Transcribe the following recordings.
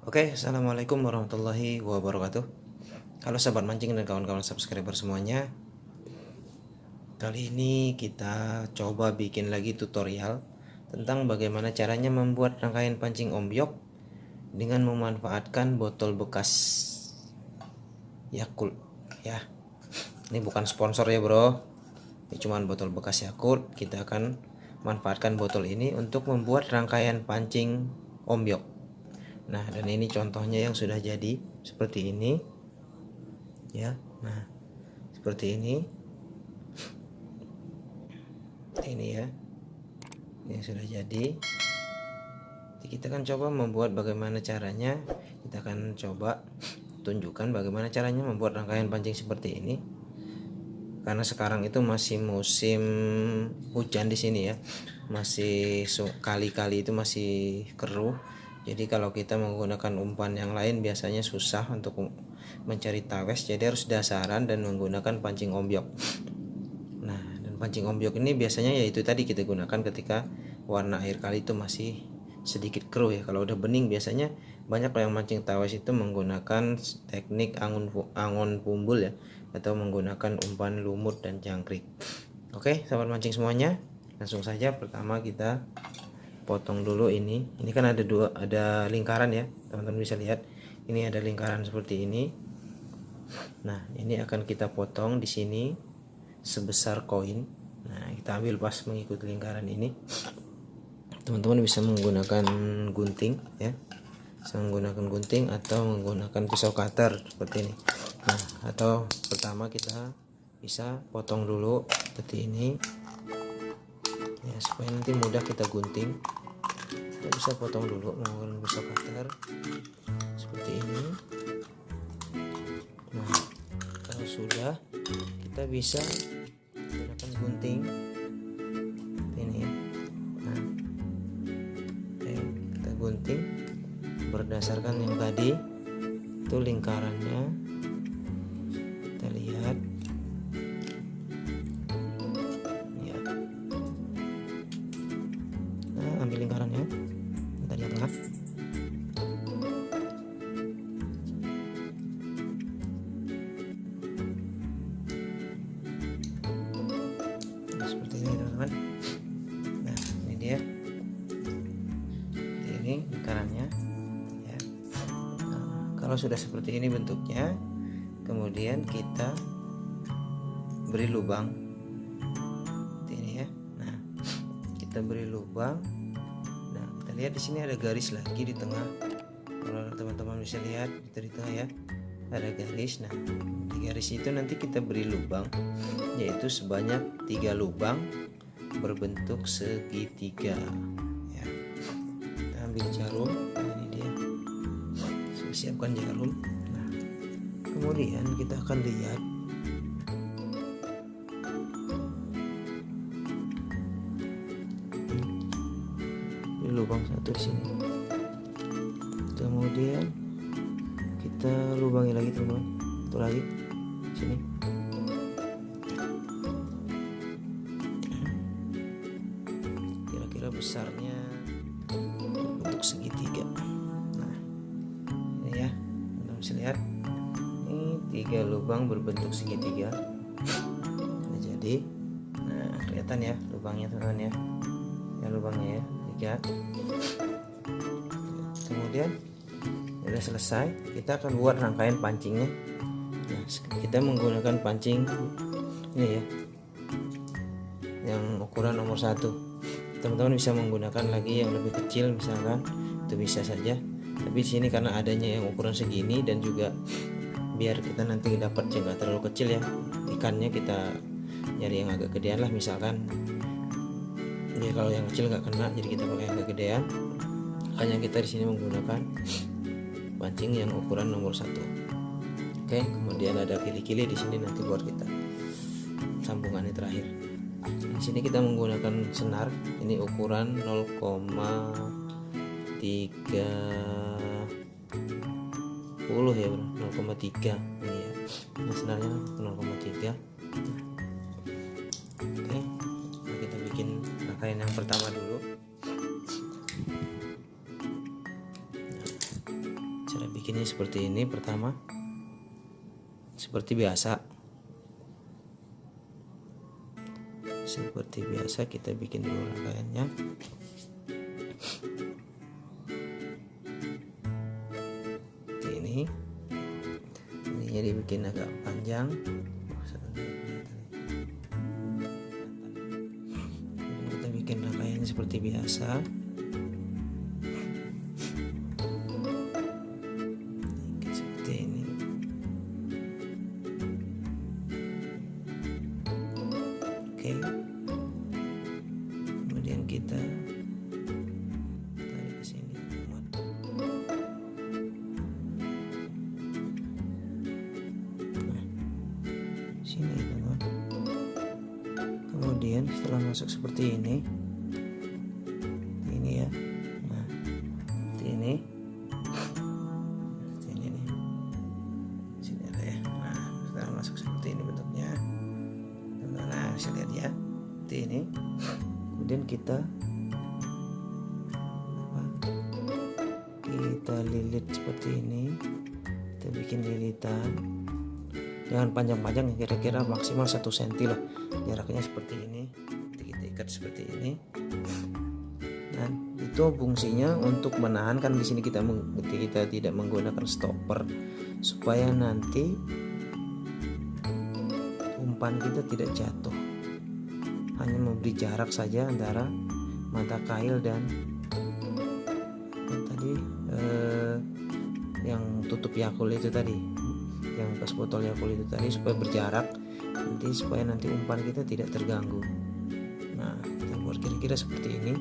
Oke, assalamualaikum warahmatullahi wabarakatuh. Halo sahabat mancing dan kawan-kawan subscriber semuanya. Kali ini kita coba bikin lagi tutorial tentang bagaimana caranya membuat rangkaian pancing ombyok dengan memanfaatkan botol bekas Yakult. Ya, ini bukan sponsor ya bro. Ini cuma botol bekas Yakult. Kita akan manfaatkan botol ini untuk membuat rangkaian pancing ombyok. Nah, dan ini contohnya yang sudah jadi seperti ini ya. Nah, seperti ini ya, yang sudah jadi. Kita akan coba membuat bagaimana caranya. Kita akan coba tunjukkan bagaimana caranya membuat rangkaian pancing seperti ini, karena sekarang itu masih musim hujan di sini ya, masih kali-kali itu masih keruh. Jadi kalau kita menggunakan umpan yang lain biasanya susah untuk mencari tawes, jadi harus dasaran dan menggunakan pancing ombyok. Nah, dan pancing ombyok ini biasanya yaitu tadi kita gunakan ketika warna air kali itu masih sedikit keruh ya. Kalau udah bening biasanya banyak yang mancing tawes itu menggunakan teknik angon pumbul ya, atau menggunakan umpan lumut dan jangkrik. Oke, sahabat mancing semuanya, langsung saja. Pertama kita potong dulu ini kan ada lingkaran ya, teman-teman bisa lihat ini ada lingkaran seperti ini. Nah, ini akan kita potong di sini sebesar koin. Nah, kita ambil pas mengikuti lingkaran ini. Teman-teman bisa menggunakan gunting ya, bisa menggunakan gunting atau menggunakan pisau cutter seperti ini. Nah, atau pertama kita bisa potong dulu seperti ini ya, supaya nanti mudah kita gunting. Kita bisa potong dulu menggunakan pisau cutter seperti ini. Nah, kalau sudah, kita bisa menggunakan gunting ini ya. Nah, kita gunting berdasarkan yang tadi itu lingkarannya. Kita lihat ya. Nah, ambil lingkarannya tadi yang tengah. Nah, seperti ini teman-teman. Nah, ini dia, ini lingkarannya ya. Nah, kalau sudah seperti ini bentuknya, kemudian kita beri lubang seperti ini ya. Nah, kita beri lubang. Nah, kita lihat di sini ada garis lagi di tengah. Kalau teman-teman bisa lihat itu di tengah ya, ada garis. Nah, di garis itu nanti kita beri lubang, yaitu sebanyak 3 lubang berbentuk segitiga ya. Kita ambil jarum. Nah, ini dia, siapkan jarum. Nah, kemudian kita akan lihat lubang satu di sini. Kemudian kita lubangi lagi teman-teman, satu lagi sini. Kira-kira besarnya bentuk segitiga. Nah, ini ya, teman-teman bisa lihat. Ini 3 lubang berbentuk segitiga. Nah, jadi, nah kelihatan ya lubangnya teman-teman ya. Ya lubangnya ya. Kemudian sudah selesai, kita akan buat rangkaian pancingnya. Nah, kita menggunakan pancing ini ya, yang ukuran nomor 1. Teman-teman bisa menggunakan lagi yang lebih kecil misalkan, itu bisa saja. Tapi di sini karena adanya yang ukuran segini, dan juga biar kita nanti dapat yang nggak terlalu kecil ya ikannya, kita nyari yang agak gedean lah misalkan. Ya kalau yang kecil nggak kena, jadi kita pakai yang kegedean. Hanya kita di sini menggunakan pancing yang ukuran nomor 1. Oke, kemudian ada kili-kili di sini nanti buat kita sambungannya terakhir. Di sini kita menggunakan senar, ini ukuran 0,30 ya bro, 0,3 ini ya. Ini senarnya 0,3. Oke, kita bikin rangkaian yang pertama dulu. bikinnya seperti ini. Pertama seperti biasa kita bikin dulu rangkaiannya. Ininya dibikin agak panjang. Kita bikin rangkaiannya seperti biasa. Seperti ini. Oke. Kemudian kita tarik ke sini. Sini teman. Kemudian setelah masuk seperti ini ya, nah seperti ini nih, sini ada ya. Nah setelah masuk seperti ini bentuknya, nah bisa lihat ya, seperti ini. Kemudian kita lilit seperti ini, kita bikin lilitan. Jangan panjang-panjang, kira-kira maksimal 1 cm lah jaraknya, seperti ini. Kita ikat seperti ini. Dan itu fungsinya untuk menahan, kan di sini kita tidak menggunakan stopper supaya nanti umpan kita tidak jatuh. Hanya memberi jarak saja antara mata kail dan tadi yang tutup Yakult itu tadi, yang bekas botol Yakult itu tadi, supaya berjarak supaya nanti umpan kita tidak terganggu. Nah kita buat kira-kira seperti ini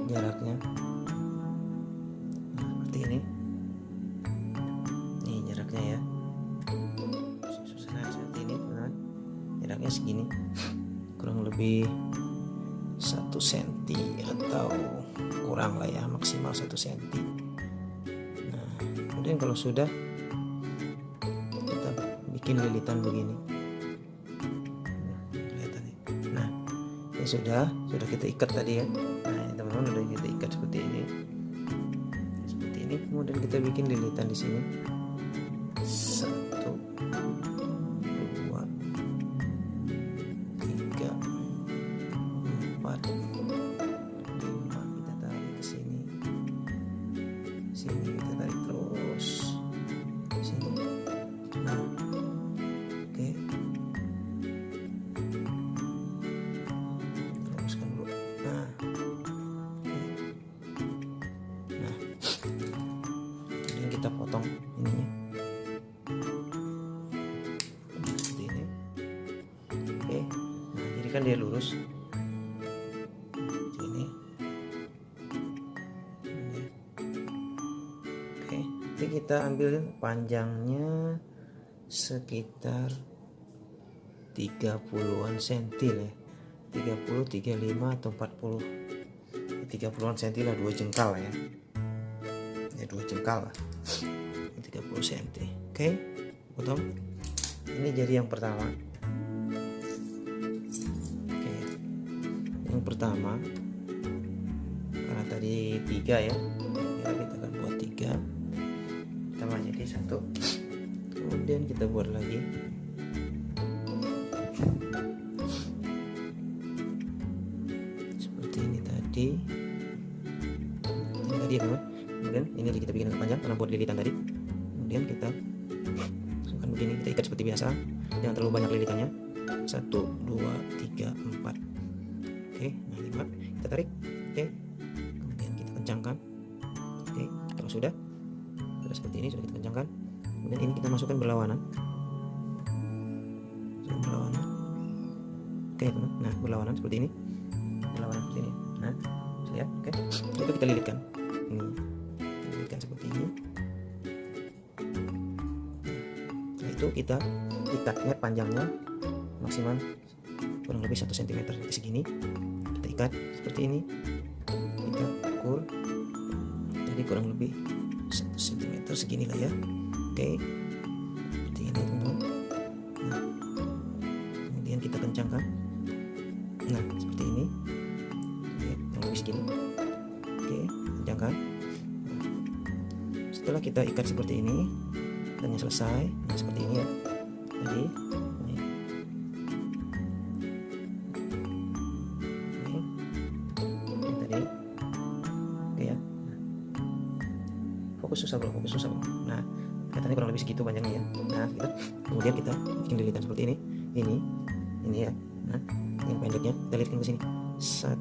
jaraknya. Nah, seperti ini jaraknya ya, seperti ini. Nah, jaraknya segini, kurang lebih 1 cm atau kurang lah ya, maksimal 1 cm. Nah kemudian kalau sudah, kita bikin lilitan begini. Nah ini sudah kita ikat tadi ya. Nah teman-teman udah kita ikat seperti ini. Kemudian kita bikin lilitan di sini. 1, 2, 3, 4, 5. Kita tarik ke sini. Sini kita tarik terus. Sini. Nah, oke. Teruskan dulu. Nah, kemudian kita potong ininya. Seperti ini. Oke. Nah, jadi kan dia lurus. Seperti ini. Oke. Nanti kita ambil panjangnya sekitar 30-an cm ya. 30, 35 atau 40. 30-an cm lah, 2 jengkal ya. Ya 2 jengkal lah. 30 cm. Oke. Potong. Ini jadi yang pertama. Oke. Yang pertama, karena tadi 3 ya. Ya kita akan buat 3. Tambah jadi 1. Kemudian kita buat lagi. Seperti ini tadi. Ini tadi ya teman. Kemudian ini kita bikin agak panjang karena buat lilitan tadi. Kemudian kita masukkan begini, kita ikat seperti biasa. Jangan terlalu banyak lilitannya. 1, 2, 3, 4. Oke, nah 5. Kita tarik. Oke. Kemudian kita kencangkan. Oke, kalau sudah seperti ini, sudah kita kencangkan. Kemudian ini kita masukkan berlawanan. Oke teman. Nah berlawanan seperti ini. Berlawanan seperti ini. Nah lihat. Oke. Itu kita lilitkan. Kita lilitkan seperti ini. Setelah itu kita ikatnya panjangnya maksimal kurang lebih 1 cm segini. Kita ikat seperti ini. Kita ukur. Jadi kurang lebih 1 cm segini lah ya. Oke, seperti ini teman-teman. Nah, kemudian kita kencangkan. Nah seperti ini. Oke, kurang lebih segini. Oke, kencangkan. Nah, setelah kita ikat seperti ini, ikatnya selesai. Nah, seperti ini ya. Jadi ini tadi, oke ya. Fokus susah bro. Nah, katanya kurang lebih segitu panjangnya ya. Nah, gitu. Kemudian kita bikin lilitan seperti ini ya. Nah, yang pendeknya kita lilitkan ke sini. 1,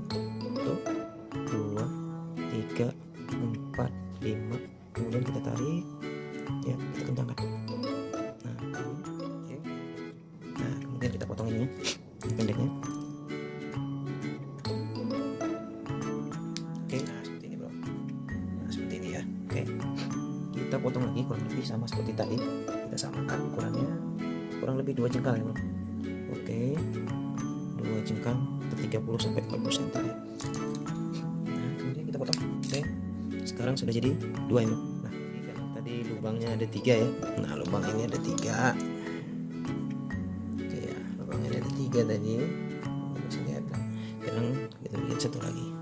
2, 3, 4, 5. Kemudian kita tarik, ya, kita kencangkan. Nah, oke. Nah, kemudian kita potong ininya, pendeknya. Oke, nah seperti ini bro. Nah, seperti ini ya. Oke, kita potong lagi kurang lebih sama seperti tadi. Kita samakan ukurannya kurang lebih 2 jengkal ya bro. Oke, 2 jengkal atau 30 sampai 40 cm ya. Nah, kemudian kita potong. Oke, sekarang sudah jadi 2 ya bro. Nah, tadi lubangnya ada 3 ya. Nah, lubang ini ada 3. Oke ya, lubang ini ada 3 tadi. Kita bisa lihat. Sekarang kita bikin satu lagi.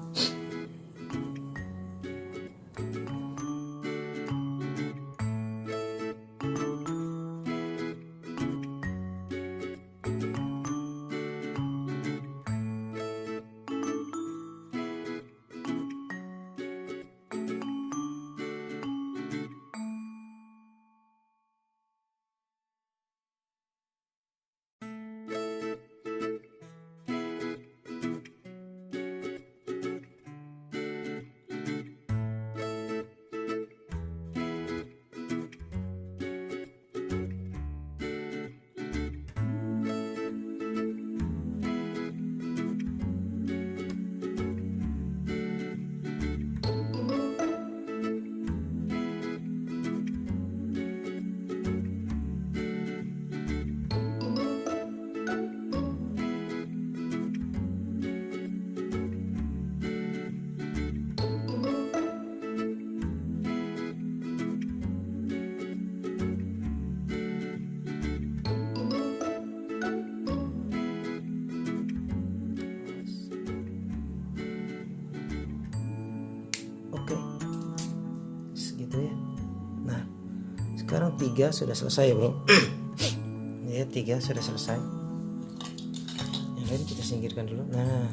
Oke, segitu ya. Nah, sekarang 3 sudah selesai ya bro. Ya, 3 sudah selesai. Yang lain kita singkirkan dulu. Nah,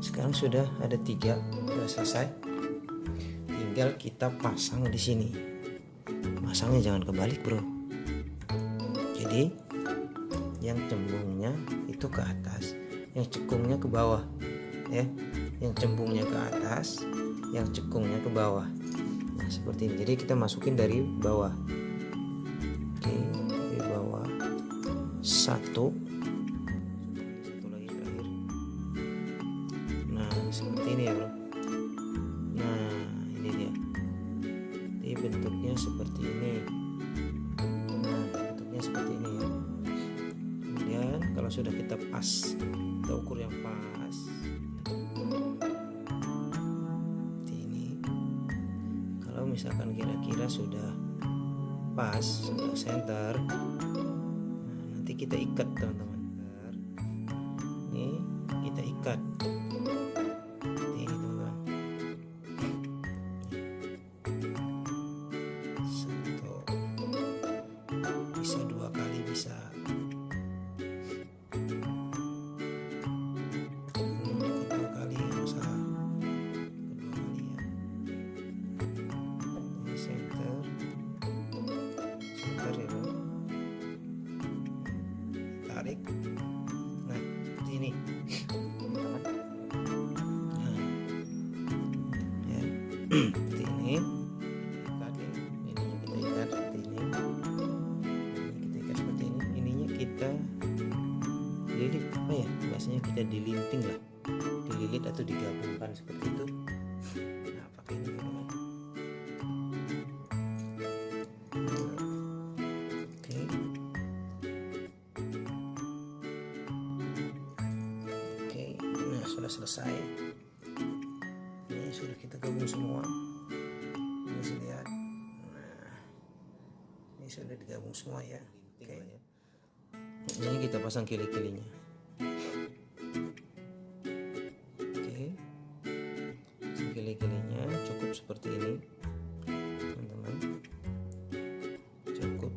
sekarang sudah ada 3 sudah selesai. Tinggal kita pasang di sini. Pasangnya jangan kebalik bro. Jadi yang cembungnya itu ke atas, yang cekungnya ke bawah ya. Yang cembungnya ke atas, yang cekungnya ke bawah. Nah, seperti ini. Jadi kita masukin dari bawah. Oke, dari bawah. 1 lagi terakhir. Nah, seperti ini ya bro. Nah, ini dia. Jadi bentuknya seperti ini. Nah, bentuknya seperti ini ya. Kemudian kalau sudah kita pas, kita ukur yang pas. Misalkan kira-kira sudah pas, sudah center, nah, nanti kita ikat teman-teman. Ini kita ikat ini teman-teman. 1 bisa 2 kali bisa. Kedua kali ya, masalah. Tarik. Nah, seperti ini. Nah, ya. Seperti ini. Ikat ya. Ininya kita ikat seperti ini. Ini kita ikat seperti ini. Ininya kita lilit, apa ya? Bahasanya kita dilinting lah. Dililit atau digabungkan seperti itu. Nah, pakai ini teman-teman. Sudah selesai. Ini sudah kita gabung semua. Ini bisa lihat. Nah, ini sudah digabung semua ya. Oke. Ini kita pasang kili-kilinya. Oke. Kili-kilinya cukup seperti ini, teman-teman.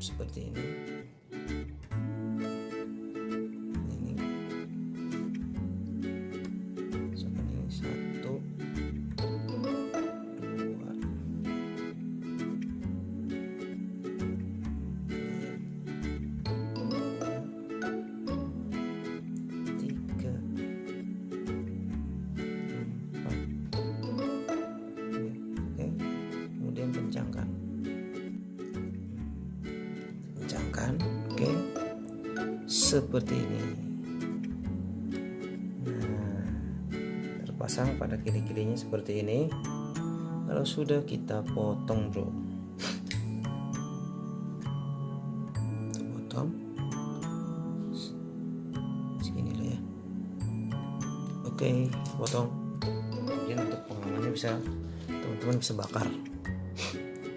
seperti ini. Seperti ini 1, 2, 3, 4. Kencangkan, oke, seperti ini. Nah, terpasang pada kiri-kirinya seperti ini. Kalau sudah, kita potong bro, kita potong segini lah ya. Oke, potong. Kemudian untuk pengamannya bisa teman-teman bisa bakar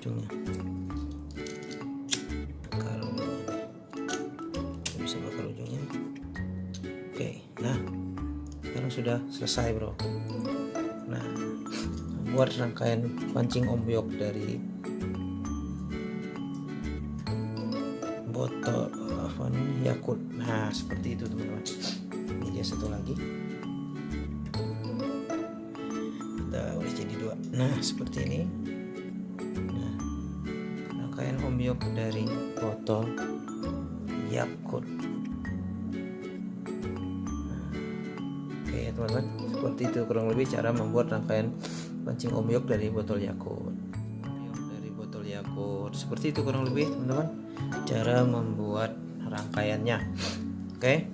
ujungnya. Bisa bakar ujungnya. Oke, nah sekarang sudah selesai bro. Nah, buat rangkaian pancing ombyok dari botol Yakult. Nah seperti itu teman-teman. Ini dia satu lagi, kita boleh jadi 2. Nah seperti ini. Nah, rangkaian ombyok dari botol Yakult. Oke teman-teman, seperti itu kurang lebih cara membuat rangkaian pancing ombyok dari botol Yakult. Dari botol Yakult seperti itu kurang lebih teman-teman cara membuat rangkaiannya. Oke,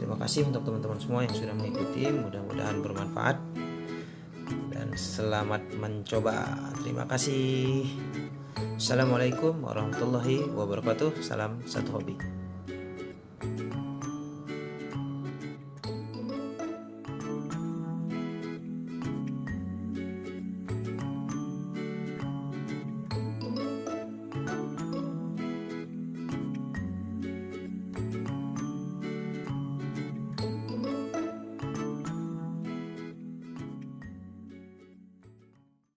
terima kasih untuk teman-teman semua yang sudah mengikuti, mudah-mudahan bermanfaat dan selamat mencoba. Terima kasih. Assalamualaikum warahmatullahi wabarakatuh. Salam satu hobi.